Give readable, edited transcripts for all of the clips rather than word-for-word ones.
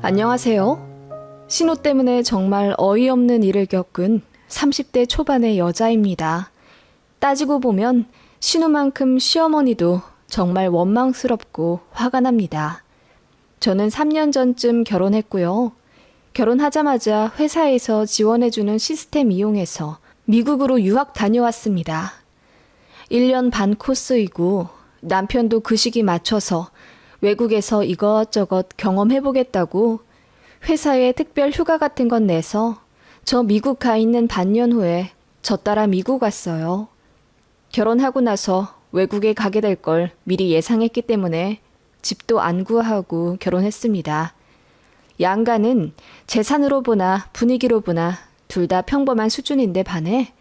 안녕하세요. 신호 때문에 정말 어이없는 일을 겪은 30대 초반의 여자입니다. 따지고 보면 신호만큼 시어머니도 정말 원망스럽고 화가 납니다. 저는 3년 전쯤 결혼했고요. 결혼하자마자 회사에서 지원해주는 시스템 이용해서 미국으로 유학 다녀왔습니다. 1년 반 코스이고 남편도 그 시기 맞춰서 외국에서 이것저것 경험해보겠다고 회사에 특별 휴가 같은 건 내서 저 미국 가 있는 반년 후에 저 따라 미국 왔어요. 결혼하고 나서 외국에 가게 될 걸 미리 예상했기 때문에 집도 안 구하고 결혼했습니다. 양가는 재산으로 보나 분위기로 보나 둘 다 평범한 수준인데 반해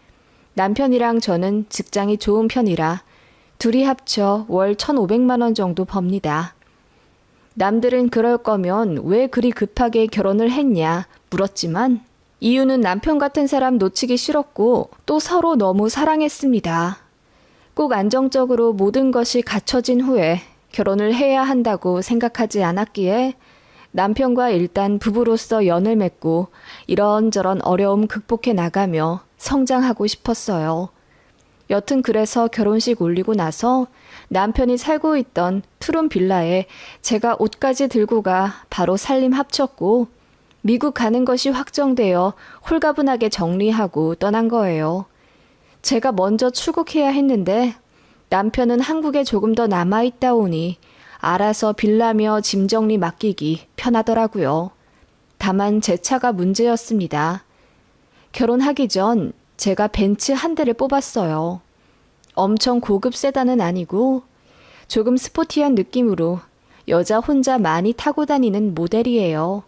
남편이랑 저는 직장이 좋은 편이라 둘이 합쳐 월 1,500만 원 정도 법니다. 남들은 그럴 거면 왜 그리 급하게 결혼을 했냐 물었지만 이유는 남편 같은 사람 놓치기 싫었고 또 서로 너무 사랑했습니다. 꼭 안정적으로 모든 것이 갖춰진 후에 결혼을 해야 한다고 생각하지 않았기에 남편과 일단 부부로서 연을 맺고 이런저런 어려움 극복해 나가며 성장하고 싶었어요. 여튼 그래서 결혼식 올리고 나서 남편이 살고 있던 투룸 빌라에 제가 옷까지 들고 가 바로 살림 합쳤고 미국 가는 것이 확정되어 홀가분하게 정리하고 떠난 거예요. 제가 먼저 출국해야 했는데 남편은 한국에 조금 더 남아있다 오니 알아서 빌라며 짐 정리 맡기기 편하더라고요. 다만 제 차가 문제였습니다. 결혼하기 전 제가 벤츠 한 대를 뽑았어요. 엄청 고급 세단은 아니고 조금 스포티한 느낌으로 여자 혼자 많이 타고 다니는 모델이에요.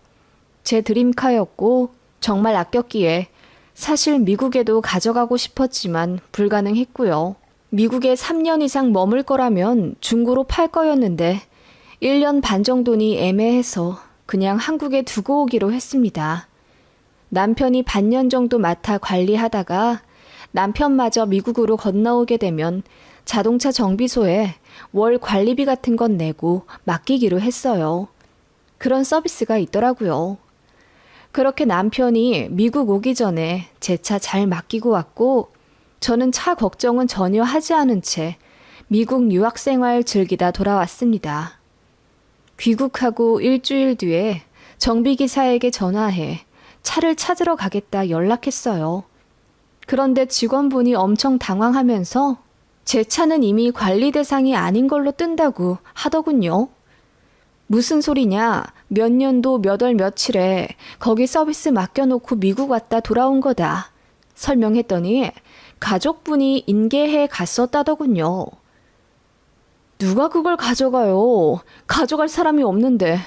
제 드림카였고 정말 아꼈기에 사실 미국에도 가져가고 싶었지만 불가능했고요. 미국에 3년 이상 머물 거라면 중고로 팔 거였는데 1년 반 정도니 애매해서 그냥 한국에 두고 오기로 했습니다. 남편이 반년 정도 맡아 관리하다가 남편마저 미국으로 건너오게 되면 자동차 정비소에 월 관리비 같은 건 내고 맡기기로 했어요. 그런 서비스가 있더라고요. 그렇게 남편이 미국 오기 전에 제 차 잘 맡기고 왔고 저는 차 걱정은 전혀 하지 않은 채 미국 유학 생활 즐기다 돌아왔습니다. 귀국하고 일주일 뒤에 정비기사에게 전화해 차를 찾으러 가겠다 연락했어요. 그런데 직원분이 엄청 당황하면서 제 차는 이미 관리 대상이 아닌 걸로 뜬다고 하더군요. 무슨 소리냐? 몇 년도 몇 월 며칠에 거기 서비스 맡겨놓고 미국 왔다 돌아온 거다. 설명했더니 가족분이 인계해 갔었다더군요. 누가 그걸 가져가요? 가져갈 사람이 없는데.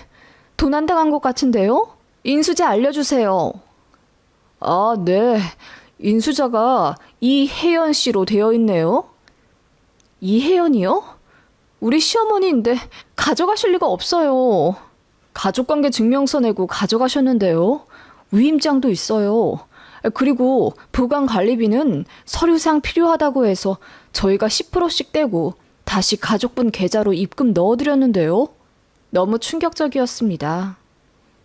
도난당한 것 같은데요? 인수자 알려주세요. 아, 네. 인수자가 이혜연 씨로 되어 있네요. 이혜연이요? 우리 시어머니인데 가져가실 리가 없어요. 가족관계 증명서 내고 가져가셨는데요. 위임장도 있어요. 그리고 보관관리비는 서류상 필요하다고 해서 저희가 10%씩 떼고 다시 가족분 계좌로 입금 넣어드렸는데요. 너무 충격적이었습니다.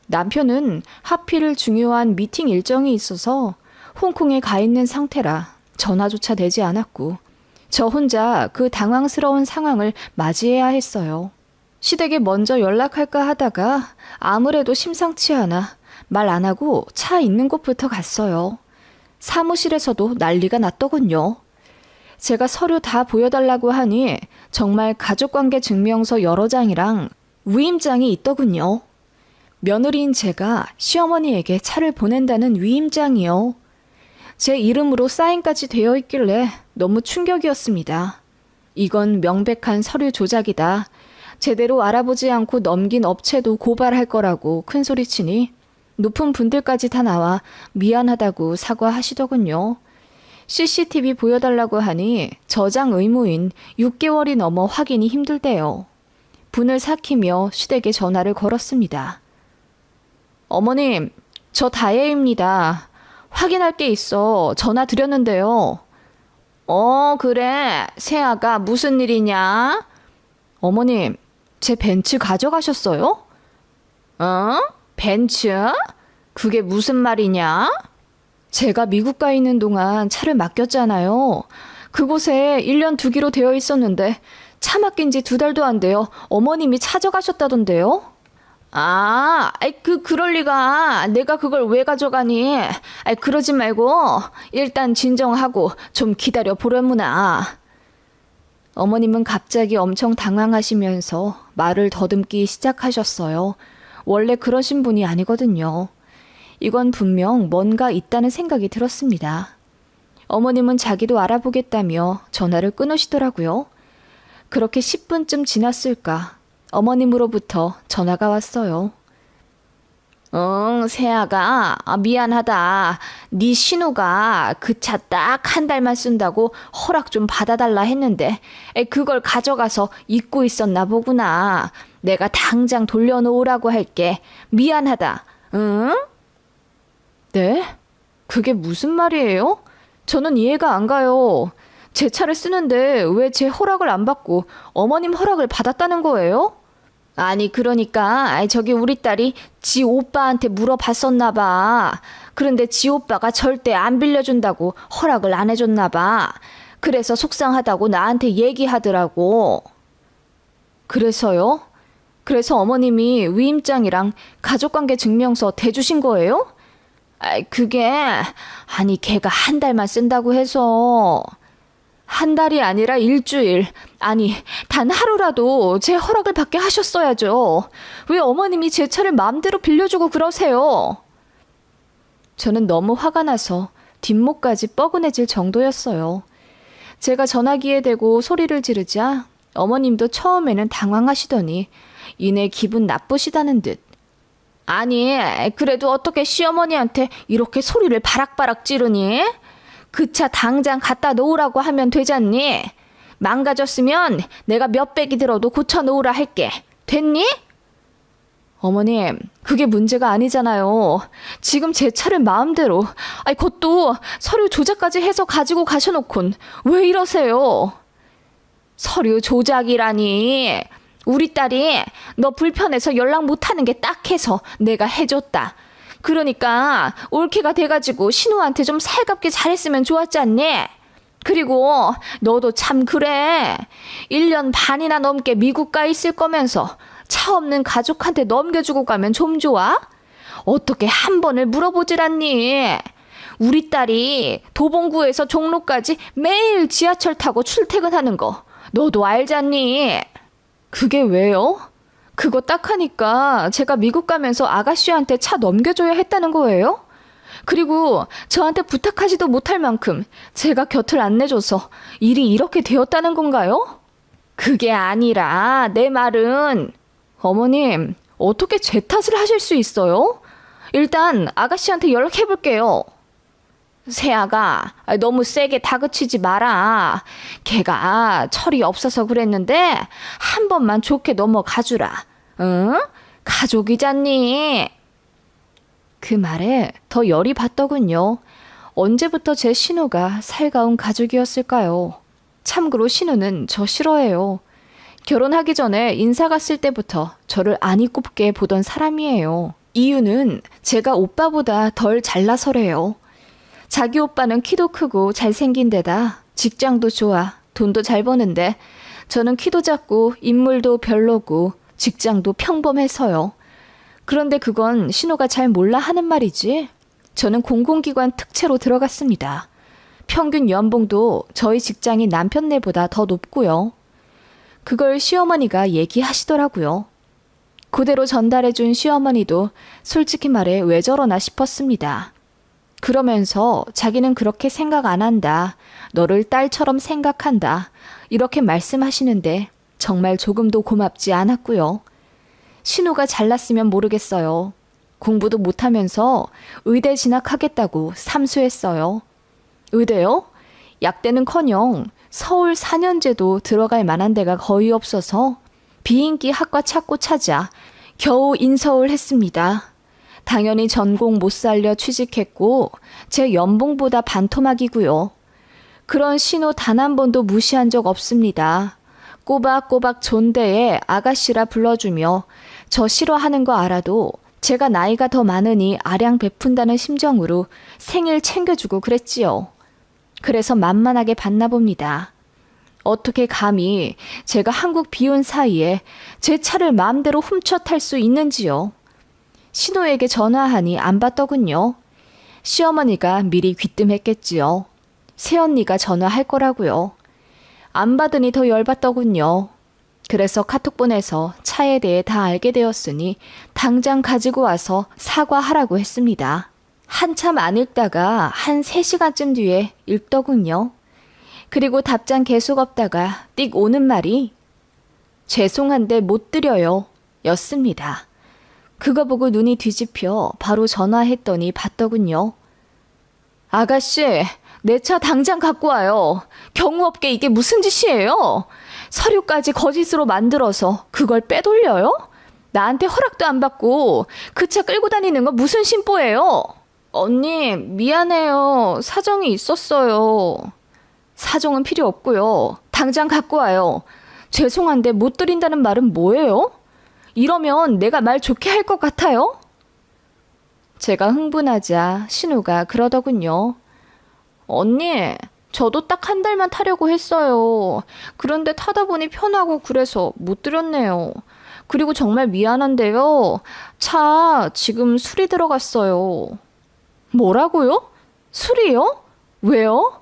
남편은 하필 중요한 미팅 일정이 있어서 홍콩에 가 있는 상태라 전화조차 되지 않았고 저 혼자 그 당황스러운 상황을 맞이해야 했어요. 시댁에 먼저 연락할까 하다가 아무래도 심상치 않아 말 안 하고 차 있는 곳부터 갔어요. 사무실에서도 난리가 났더군요. 제가 서류 다 보여달라고 하니 정말 가족관계 증명서 여러 장이랑 위임장이 있더군요. 며느리인 제가 시어머니에게 차를 보낸다는 위임장이요. 제 이름으로 사인까지 되어 있길래 너무 충격이었습니다. 이건 명백한 서류 조작이다. 제대로 알아보지 않고 넘긴 업체도 고발할 거라고 큰소리치니 높은 분들까지 다 나와 미안하다고 사과하시더군요. CCTV 보여달라고 하니 저장 의무인 6개월이 넘어 확인이 힘들대요. 분을 삭히며 시댁에 전화를 걸었습니다. 어머님, 저 다혜입니다. 확인할 게 있어 전화 드렸는데요. 그래. 세아가 무슨 일이냐? 어머님, 제 벤츠 가져가셨어요? 어? 벤츠? 그게 무슨 말이냐? 제가 미국 가 있는 동안 차를 맡겼잖아요. 그곳에 1년 두기로 되어 있었는데 차 맡긴 지 2달도 안 돼요. 어머님이 찾아가셨다던데요? 그럴 리가. 내가 그걸 왜 가져가니? 그러지 말고 일단 진정하고 좀 기다려 보려무나. 어머님은 갑자기 엄청 당황하시면서 말을 더듬기 시작하셨어요. 원래 그러신 분이 아니거든요. 이건 분명 뭔가 있다는 생각이 들었습니다. 어머님은 자기도 알아보겠다며 전화를 끊으시더라고요. 그렇게 10분쯤 지났을까 어머님으로부터 전화가 왔어요. 세아가 미안하다. 네 신우가 그 차 딱 1달만 쓴다고 허락 좀 받아달라 했는데 그걸 가져가서 잊고 있었나 보구나. 내가 당장 돌려놓으라고 할게. 미안하다. 응? 네? 그게 무슨 말이에요? 저는 이해가 안 가요. 제 차를 쓰는데 왜 제 허락을 안 받고 어머님 허락을 받았다는 거예요? 아니 그러니까 저기 우리 딸이 지 오빠한테 물어봤었나 봐. 그런데 지 오빠가 절대 안 빌려준다고 허락을 안 해줬나 봐. 그래서 속상하다고 나한테 얘기하더라고. 그래서요? 그래서 어머님이 위임장이랑 가족관계 증명서 대주신 거예요? 아니 걔가 1달만 쓴다고 해서. 1달이 아니라 일주일, 아니 단 하루라도 제 허락을 받게 하셨어야죠. 왜 어머님이 제 차를 마음대로 빌려주고 그러세요? 저는 너무 화가 나서 뒷목까지 뻐근해질 정도였어요. 제가 전화기에 대고 소리를 지르자 어머님도 처음에는 당황하시더니 이내 기분 나쁘시다는 듯. 아니 그래도 어떻게 시어머니한테 이렇게 소리를 바락바락 지르니? 그 차 당장 갖다 놓으라고 하면 되잖니? 망가졌으면 내가 몇백이 들어도 고쳐놓으라 할게. 됐니? 어머님, 그게 문제가 아니잖아요. 지금 제 차를 마음대로, 그것도 서류 조작까지 해서 가지고 가셔놓곤 왜 이러세요? 서류 조작이라니. 우리 딸이 너 불편해서 연락 못하는 게 딱해서 내가 해줬다. 그러니까 올케가 돼가지고 신우한테 좀 살갑게 잘했으면 좋았지 않니? 그리고 너도 참 그래. 1년 반이나 넘게 미국 가 있을 거면서 차 없는 가족한테 넘겨주고 가면 좀 좋아? 어떻게 한 번을 물어보질 않니? 우리 딸이 도봉구에서 종로까지 매일 지하철 타고 출퇴근하는 거 너도 알잖니? 그게 왜요? 그거 딱 하니까 제가 미국 가면서 아가씨한테 차 넘겨줘야 했다는 거예요? 그리고 저한테 부탁하지도 못할 만큼 제가 곁을 안 내줘서 일이 이렇게 되었다는 건가요? 그게 아니라 내 말은. 어머님, 어떻게 제 탓을 하실 수 있어요? 일단 아가씨한테 연락해볼게요. 세아가 너무 세게 다그치지 마라. 걔가 철이 없어서 그랬는데 한 번만 좋게 넘어가주라. 응? 가족이잖니. 그 말에 더 열이 받더군요. 언제부터 제 신우가 살가운 가족이었을까요? 참고로 신우는 저 싫어해요. 결혼하기 전에 인사 갔을 때부터 저를 안이 꼽게 보던 사람이에요. 이유는 제가 오빠보다 덜 잘나서래요. 자기 오빠는 키도 크고 잘생긴 데다 직장도 좋아, 돈도 잘 버는데 저는 키도 작고 인물도 별로고 직장도 평범해서요. 그런데 그건 신우가 잘 몰라 하는 말이지. 저는 공공기관 특채로 들어갔습니다. 평균 연봉도 저희 직장인 남편네보다 더 높고요. 그걸 시어머니가 얘기하시더라고요. 그대로 전달해준 시어머니도 솔직히 말해 왜 저러나 싶었습니다. 그러면서 자기는 그렇게 생각 안 한다. 너를 딸처럼 생각한다. 이렇게 말씀하시는데 정말 조금도 고맙지 않았고요. 신우가 잘났으면 모르겠어요. 공부도 못하면서 의대 진학하겠다고 삼수했어요. 의대요? 약대는커녕 서울 4년제도 들어갈 만한 데가 거의 없어서 비인기 학과 찾고 찾아 겨우 인서울 했습니다. 당연히 전공 못 살려 취직했고 제 연봉보다 반토막이고요. 그런 신호 단 한 번도 무시한 적 없습니다. 꼬박꼬박 존대에 아가씨라 불러주며 저 싫어하는 거 알아도 제가 나이가 더 많으니 아량 베푼다는 심정으로 생일 챙겨주고 그랬지요. 그래서 만만하게 봤나 봅니다. 어떻게 감히 제가 한국 비운 사이에 제 차를 마음대로 훔쳐 탈 수 있는지요. 신우에게 전화하니 안 받더군요. 시어머니가 미리 귀뜸했겠지요. 새언니가 전화할 거라고요. 안 받으니 더 열받더군요. 그래서 카톡 보내서 차에 대해 다 알게 되었으니 당장 가지고 와서 사과하라고 했습니다. 한참 안 읽다가 한 3시간쯤 뒤에 읽더군요. 그리고 답장 계속 없다가 띡 오는 말이 죄송한데 못 드려요 였습니다. 그거 보고 눈이 뒤집혀 바로 전화했더니 받더군요. 아가씨, 내 차 당장 갖고 와요. 경우없게 이게 무슨 짓이에요? 서류까지 거짓으로 만들어서 그걸 빼돌려요? 나한테 허락도 안 받고 그 차 끌고 다니는 거 무슨 심보예요? 언니, 미안해요. 사정이 있었어요. 사정은 필요 없고요. 당장 갖고 와요. 죄송한데 못 드린다는 말은 뭐예요? 이러면 내가 말 좋게 할 것 같아요? 제가 흥분하자 신우가 그러더군요. 언니, 저도 딱 한 달만 타려고 했어요. 그런데 타다 보니 편하고 그래서 못 드렸네요. 그리고 정말 미안한데요. 차 지금 수리 들어갔어요. 뭐라고요? 수리요? 왜요?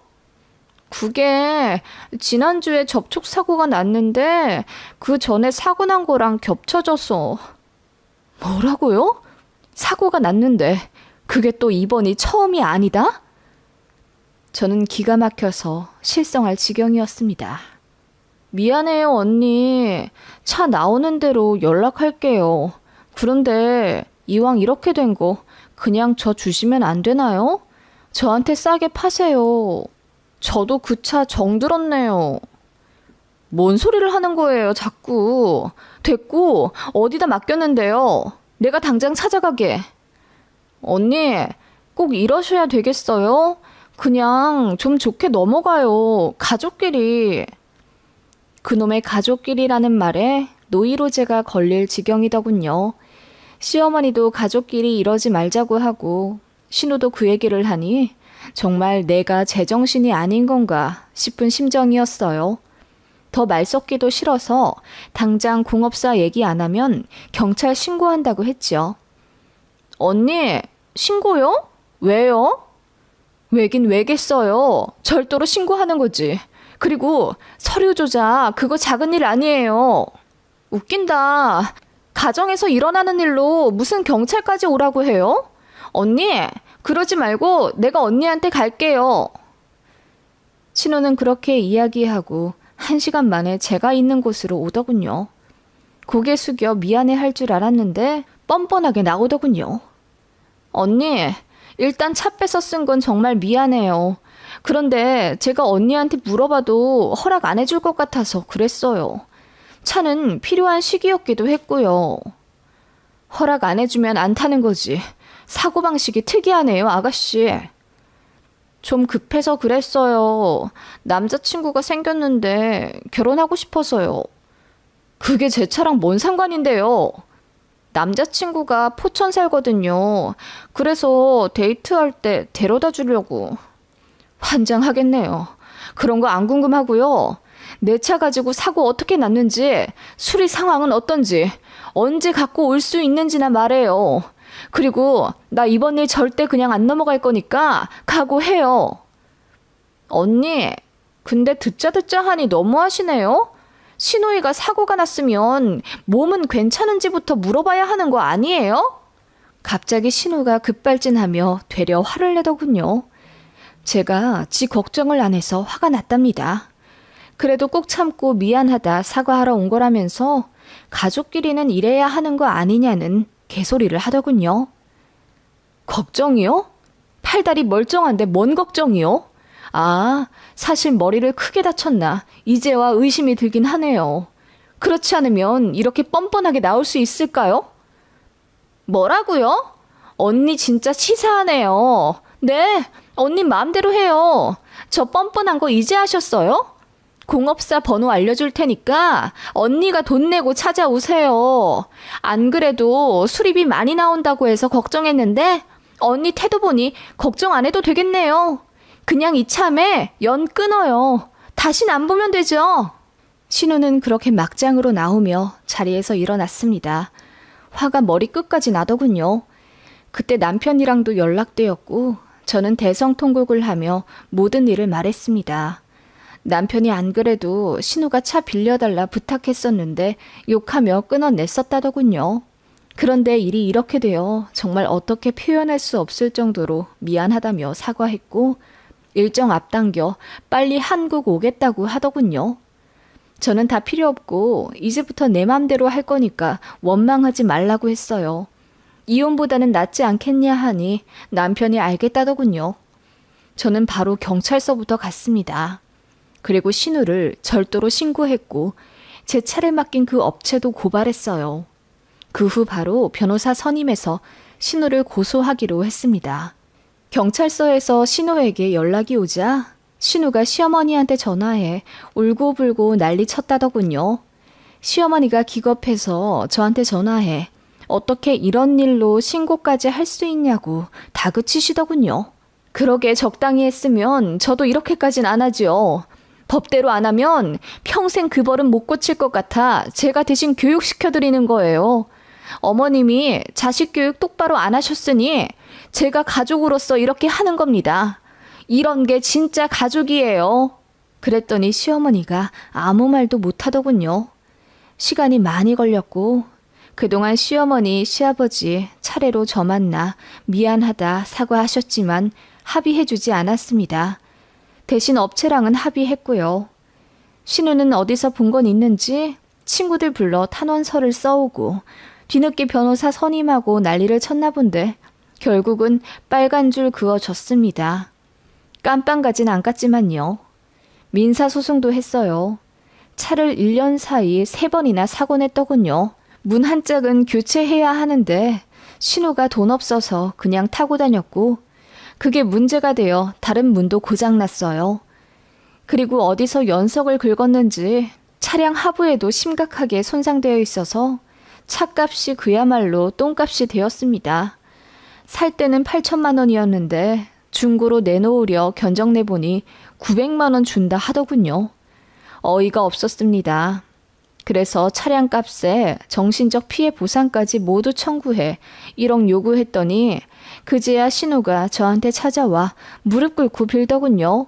그게 지난주에 접촉사고가 났는데 그 전에 사고 난 거랑 겹쳐져서. 뭐라고요? 사고가 났는데 그게 또 이번이 처음이 아니다? 저는 기가 막혀서 실성할 지경이었습니다. 미안해요, 언니. 차 나오는 대로 연락할게요. 그런데 이왕 이렇게 된 거 그냥 저 주시면 안 되나요? 저한테 싸게 파세요. 저도 그 차 정들었네요. 뭔 소리를 하는 거예요, 자꾸. 됐고, 어디다 맡겼는데요. 내가 당장 찾아가게. 언니, 꼭 이러셔야 되겠어요? 그냥 좀 좋게 넘어가요. 가족끼리. 그놈의 가족끼리라는 말에 노이로제가 걸릴 지경이더군요. 시어머니도 가족끼리 이러지 말자고 하고 신우도 그 얘기를 하니 정말 내가 제정신이 아닌 건가 싶은 심정이었어요. 더 말 섞기도 싫어서 당장 공업사 얘기 안 하면 경찰 신고한다고 했죠. 언니, 신고요? 왜요? 왜긴 왜겠어요. 절도로 신고하는 거지. 그리고 서류 조작 그거 작은 일 아니에요. 웃긴다. 가정에서 일어나는 일로 무슨 경찰까지 오라고 해요? 언니, 그러지 말고 내가 언니한테 갈게요. 신우는 그렇게 이야기하고 1시간 만에 제가 있는 곳으로 오더군요. 고개 숙여 미안해 할 줄 알았는데 뻔뻔하게 나오더군요. 언니, 일단 차 뺏어 쓴 건 정말 미안해요. 그런데 제가 언니한테 물어봐도 허락 안 해줄 것 같아서 그랬어요. 차는 필요한 시기였기도 했고요. 허락 안 해주면 안 타는 거지. 사고방식이 특이하네요, 아가씨. 좀 급해서 그랬어요. 남자친구가 생겼는데 결혼하고 싶어서요. 그게 제 차랑 뭔 상관인데요. 남자친구가 포천 살거든요. 그래서 데이트할 때 데려다 주려고. 환장하겠네요. 그런 거 안 궁금하고요. 내 차 가지고 사고 어떻게 났는지, 수리 상황은 어떤지, 언제 갖고 올 수 있는지나 말해요. 그리고 나 이번 일 절대 그냥 안 넘어갈 거니까 각오해요. 언니, 근데 듣자 하니 너무하시네요. 신우이가 사고가 났으면 몸은 괜찮은지부터 물어봐야 하는 거 아니에요? 갑자기 신우가 급발진하며 되려 화를 내더군요. 제가 지 걱정을 안 해서 화가 났답니다. 그래도 꼭 참고 미안하다 사과하러 온 거라면서 가족끼리는 이래야 하는 거 아니냐는 개소리를 하더군요. 걱정이요? 팔다리 멀쩡한데 뭔 걱정이요? 아, 사실 머리를 크게 다쳤나 이제와 의심이 들긴 하네요. 그렇지 않으면 이렇게 뻔뻔하게 나올 수 있을까요? 뭐라고요? 언니 진짜 치사하네요. 네, 언니 마음대로 해요. 저 뻔뻔한 거 이제 하셨어요? 공업사 번호 알려줄 테니까 언니가 돈 내고 찾아오세요. 안 그래도 수리비 많이 나온다고 해서 걱정했는데 언니 태도 보니 걱정 안 해도 되겠네요. 그냥 이참에 연 끊어요. 다신 안 보면 되죠. 신우는 그렇게 막장으로 나오며 자리에서 일어났습니다. 화가 머리끝까지 나더군요. 그때 남편이랑도 연락되었고 저는 대성통곡을 하며 모든 일을 말했습니다. 남편이 안 그래도 신우가 차 빌려달라 부탁했었는데 욕하며 끊어냈었다더군요. 그런데 일이 이렇게 되어 정말 어떻게 표현할 수 없을 정도로 미안하다며 사과했고 일정 앞당겨 빨리 한국 오겠다고 하더군요. 저는 다 필요 없고 이제부터 내 맘대로 할 거니까 원망하지 말라고 했어요. 이혼보다는 낫지 않겠냐 하니 남편이 알겠다더군요. 저는 바로 경찰서부터 갔습니다. 그리고 신우를 절도로 신고했고 제 차를 맡긴 그 업체도 고발했어요. 그 후 바로 변호사 선임해서 신우를 고소하기로 했습니다. 경찰서에서 신우에게 연락이 오자 신우가 시어머니한테 전화해 울고불고 난리 쳤다더군요. 시어머니가 기겁해서 저한테 전화해 어떻게 이런 일로 신고까지 할 수 있냐고 다그치시더군요. 그러게 적당히 했으면 저도 이렇게까진 안 하지요. 법대로 안 하면 평생 그 벌은 못 고칠 것 같아 제가 대신 교육시켜드리는 거예요. 어머님이 자식 교육 똑바로 안 하셨으니 제가 가족으로서 이렇게 하는 겁니다. 이런 게 진짜 가족이에요. 그랬더니 시어머니가 아무 말도 못하더군요. 시간이 많이 걸렸고 그동안 시어머니, 시아버지 차례로 저 만나 미안하다 사과하셨지만 합의해주지 않았습니다. 대신 업체랑은 합의했고요. 신우는 어디서 본 건 있는지 친구들 불러 탄원서를 써오고 뒤늦게 변호사 선임하고 난리를 쳤나 본데 결국은 빨간 줄 그어줬습니다. 깜빵까진 안 갔지만요. 민사소송도 했어요. 차를 1년 사이 3번이나 사고 냈더군요. 문 한 짝은 교체해야 하는데 신우가 돈 없어서 그냥 타고 다녔고 그게 문제가 되어 다른 문도 고장났어요. 그리고 어디서 연석을 긁었는지 차량 하부에도 심각하게 손상되어 있어서 차값이 그야말로 똥값이 되었습니다. 살 때는 8천만 원이었는데 중고로 내놓으려 견적내보니 900만 원 준다 하더군요. 어이가 없었습니다. 그래서 차량값에 정신적 피해 보상까지 모두 청구해 1억 요구했더니 그제야 신우가 저한테 찾아와 무릎 꿇고 빌더군요.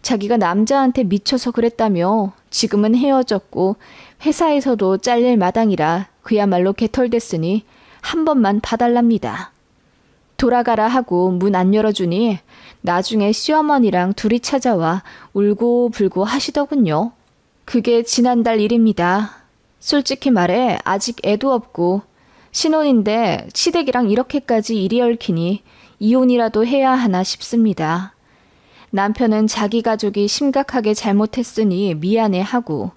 자기가 남자한테 미쳐서 그랬다며 지금은 헤어졌고 회사에서도 잘릴 마당이라 그야말로 개털됐으니 한 번만 봐달랍니다. 돌아가라 하고 문 안 열어주니 나중에 시어머니랑 둘이 찾아와 울고불고 하시더군요. 그게 지난달 일입니다. 솔직히 말해 아직 애도 없고 신혼인데 시댁이랑 이렇게까지 일이 얽히니 이혼이라도 해야 하나 싶습니다. 남편은 자기 가족이 심각하게 잘못했으니 미안해하고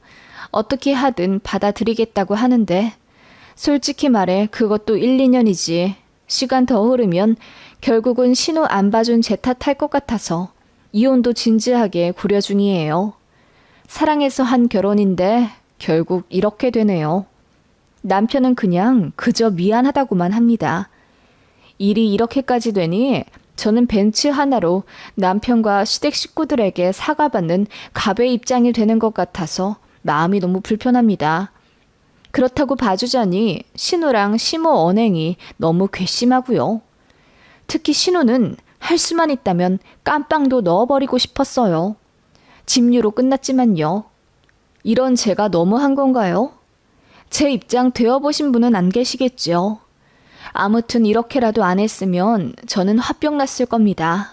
어떻게 하든 받아들이겠다고 하는데 솔직히 말해 그것도 1, 2년이지 시간 더 흐르면 결국은 신우 안 봐준 제 탓할 것 같아서 이혼도 진지하게 고려 중이에요. 사랑해서 한 결혼인데 결국 이렇게 되네요. 남편은 그냥 그저 미안하다고만 합니다. 일이 이렇게까지 되니 저는 벤츠 하나로 남편과 시댁 식구들에게 사과받는 갑의 입장이 되는 것 같아서 마음이 너무 불편합니다. 그렇다고 봐주자니 신우랑 시모 언행이 너무 괘씸하고요. 특히 신우는 할 수만 있다면 깜빵도 넣어버리고 싶었어요. 집유로 끝났지만요. 이런 제가 너무한 건가요? 제 입장 되어보신 분은 안 계시겠죠. 아무튼 이렇게라도 안 했으면 저는 화병 났을 겁니다.